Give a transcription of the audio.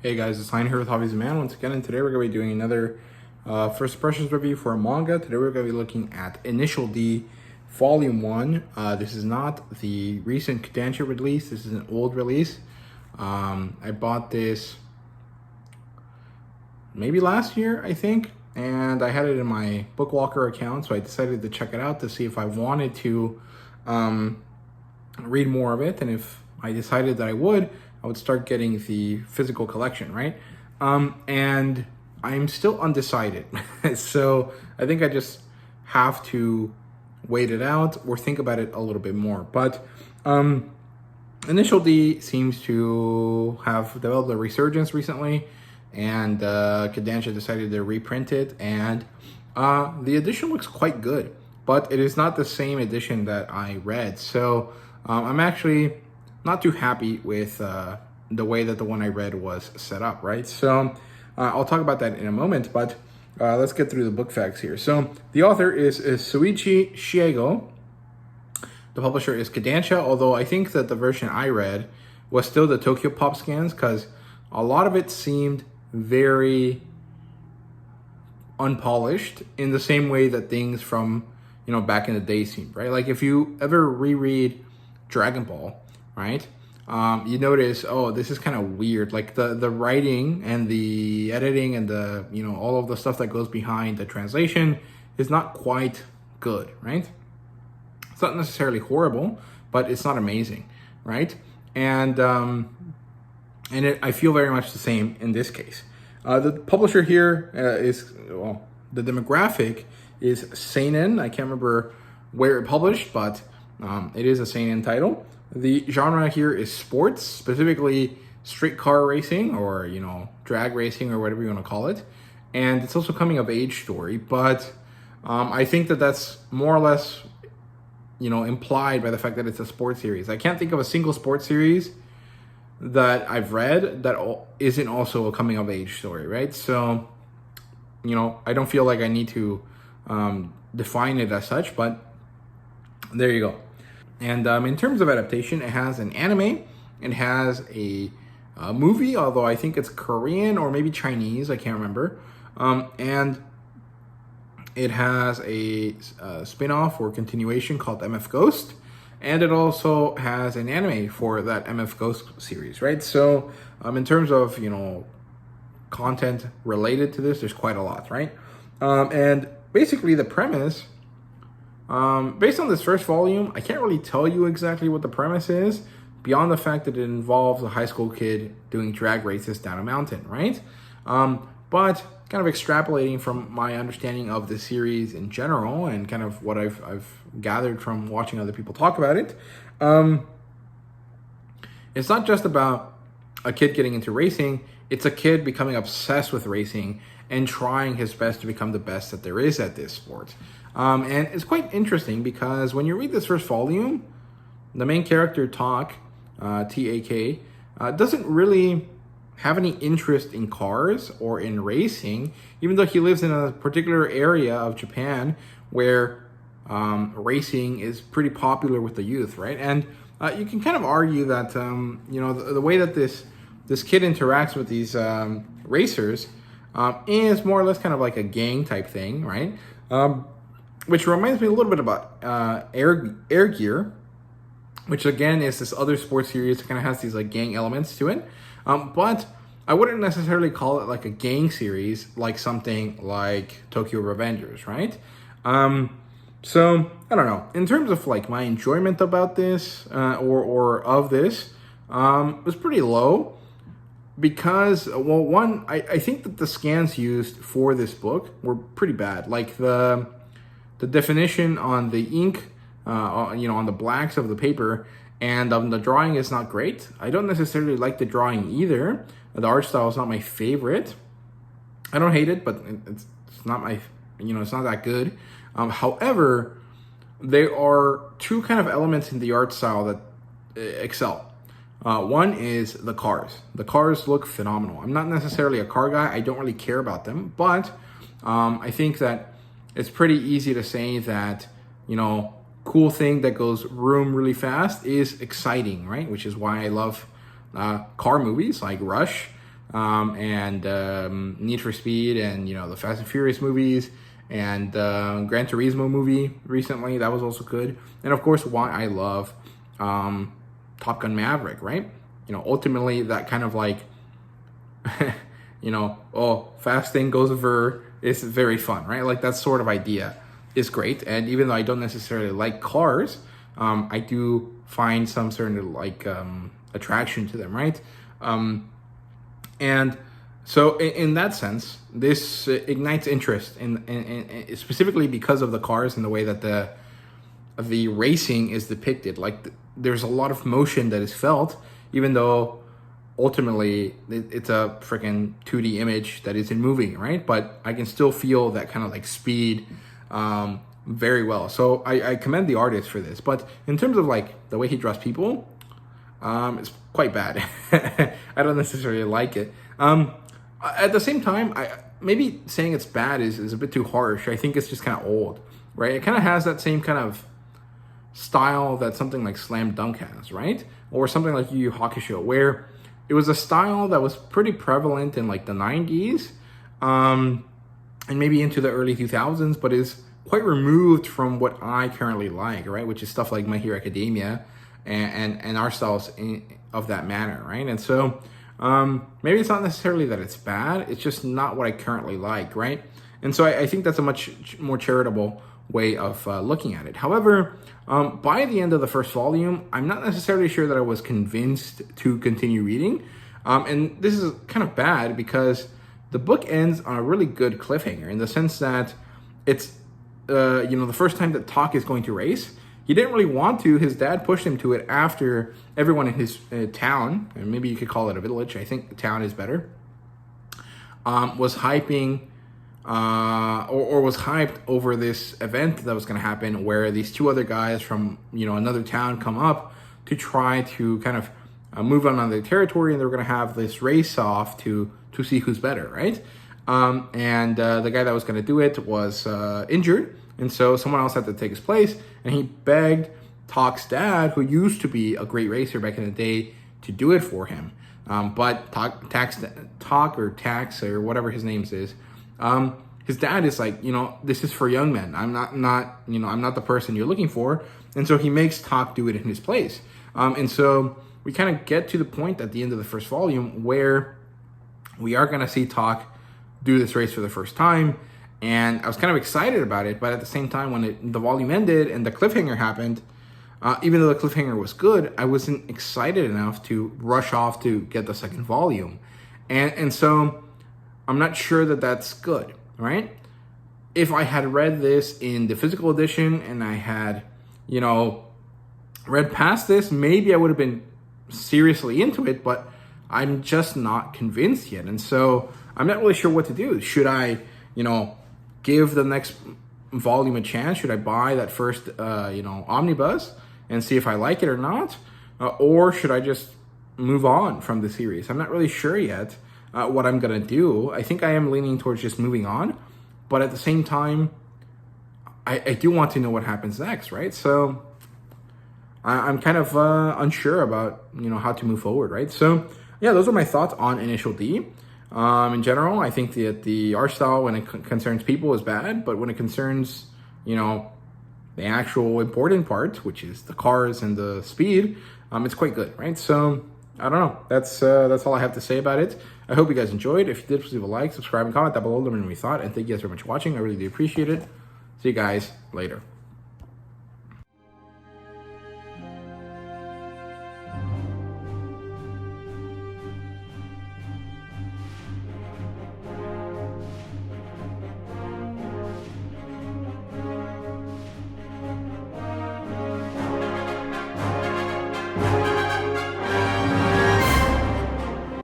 Hey guys, it's Hein here with Hobbies and Man once again, and today we're going to be doing another first impressions review for a manga. Today we're going to be looking at Initial D Volume 1. This is not the recent kodansha release, this is an old release. I bought this maybe last year, I think, and I had it in my Bookwalker account, so I decided to check it out to see if I wanted to read more of it, and if I decided that I would start getting the physical collection, right? And I'm still undecided. So I think I just have to wait it out or think about it a little bit more. But Initial D seems to have developed a resurgence recently, and kodansha decided to reprint it, and the edition looks quite good, but it is not the same edition that I read. So I'm actually not too happy with the way that the one I read was set up, right? So I'll talk about that in a moment, but let's get through the book facts here. So the author is Shuichi Shiego. The publisher is Kodansha, although I think that the version I read was still the Tokyo Pop scans, because a lot of it seemed very unpolished in the same way that things from, back in the day seemed, right? Like if you ever reread Dragon Ball, right? You notice, oh, this is kind of weird. Like the writing and the editing and the, all of the stuff that goes behind the translation is not quite good, right? It's not necessarily horrible, but it's not amazing, right? And I feel very much the same in this case. The publisher here the demographic is seinen. I can't remember where it published, but it is a seinen title. The genre here is sports, specifically street car racing or, drag racing or whatever you want to call it. And it's also coming of age story, but I think that that's more or less, implied by the fact that it's a sports series. I can't think of a single sports series that I've read that isn't also a coming of age story, right? So, I don't feel like I need to define it as such, but there you go. And in terms of adaptation, it has an anime, it has a movie, although I think it's Korean or maybe Chinese, I can't remember. And it has a spin-off or continuation called MF Ghost, and it also has an anime for that MF Ghost series, right? So in terms of, content related to this, there's quite a lot, right? And basically the premise, based on this first volume, I can't really tell you exactly what the premise is, beyond the fact that it involves a high school kid doing drag races down a mountain, right? But kind of extrapolating from my understanding of the series in general and kind of what I've gathered from watching other people talk about it, it's not just about a kid getting into racing, it's a kid becoming obsessed with racing and trying his best to become the best that there is at this sport. And it's quite interesting because when you read this first volume, the main character, T-A-K, doesn't really have any interest in cars or in racing, even though he lives in a particular area of Japan where racing is pretty popular with the youth, right? And you can kind of argue that, the way that this kid interacts with these racers is more or less kind of like a gang type thing, right? Which reminds me a little bit about Air Gear, which again is this other sports series that kind of has these like gang elements to it. But I wouldn't necessarily call it like a gang series, like something like Tokyo Revengers, right? So I don't know. In terms of like my enjoyment about this or of this, was pretty low because, well, one, I think that the scans used for this book were pretty bad. Like the definition on the ink, on the blacks of the paper, and the drawing is not great. I don't necessarily like the drawing either. The art style is not my favorite. I don't hate it, but it's not my, it's not that good. However, there are two kind of elements in the art style that excel. One is the cars. The cars look phenomenal. I'm not necessarily a car guy. I don't really care about them, but I think that it's pretty easy to say that, cool thing that goes room really fast is exciting, right? Which is why I love car movies like Rush, and Need for Speed, and the Fast and Furious movies, and Gran Turismo movie recently, that was also good. And of course, why I love Top Gun Maverick, right? Ultimately that kind of like fast thing goes over is very fun, right? Like that sort of idea is great. And even though I don't necessarily like cars, I do find some certain like attraction to them, right? And so in that sense, this ignites interest in specifically because of the cars and the way that the racing is depicted. Like there's a lot of motion that is felt, even though ultimately it's a freaking 2D image that isn't moving, right? But I can still feel that kind of like speed very well. So I commend the artist for this. But in terms of like the way he draws people, it's quite bad. I don't necessarily like it. At the same time, maybe saying it's bad is a bit too harsh. I think it's just kind of old, right? It kind of has that same kind of style that something like Slam Dunk has, right? Or something like Yu Yu Hakusho, where it was a style that was pretty prevalent in like the 90s, and maybe into the early 2000s, but is quite removed from what I currently like, right? Which is stuff like My Hero Academia and our styles of that manner, right? And so maybe it's not necessarily that it's bad, it's just not what I currently like, right? And so I think that's a much more charitable way of looking at it. However, by the end of the first volume, I'm not necessarily sure that I was convinced to continue reading. And this is kind of bad because the book ends on a really good cliffhanger in the sense that it's, the first time that Tak is going to race. He didn't really want to. His dad pushed him to it after everyone in his town, and maybe you could call it a village, I think the town is better, was hyping or was hyped over this event that was going to happen where these two other guys from, another town come up to try to kind of move on their territory, and they're going to have this race off to see who's better, right? And the guy that was going to do it was injured, and so someone else had to take his place, and he begged Tak's dad, who used to be a great racer back in the day, to do it for him. But Tak or whatever his name is, his dad is like, this is for young men. I'm not the person you're looking for. And so he makes Tak do it in his place. And so we kind of get to the point at the end of the first volume where we are going to see Tak do this race for the first time. And I was kind of excited about it, but at the same time, when the volume ended and the cliffhanger happened, even though the cliffhanger was good, I wasn't excited enough to rush off to get the second volume. And so I'm not sure that that's good, right? If I had read this in the physical edition and I had, read past this, maybe I would have been seriously into it, but I'm just not convinced yet. And so I'm not really sure what to do. Should I, give the next volume a chance? Should I buy that first, omnibus and see if I like it or not? Or should I just move on from the series? I'm not really sure yet what I'm going to do. I think I am leaning towards just moving on. But at the same time, I do want to know what happens next, right? So I'm kind of unsure about, how to move forward, right? So yeah, those are my thoughts on Initial D. In general, I think that the art style, when it concerns people, is bad, but when it concerns, the actual important part, which is the cars and the speed, it's quite good, right? So I don't know. That's all I have to say about it. I hope you guys enjoyed. If you did, please leave a like, subscribe, and comment down below. Let me know what you thought, and thank you guys very much for watching. I really do appreciate it. See you guys later.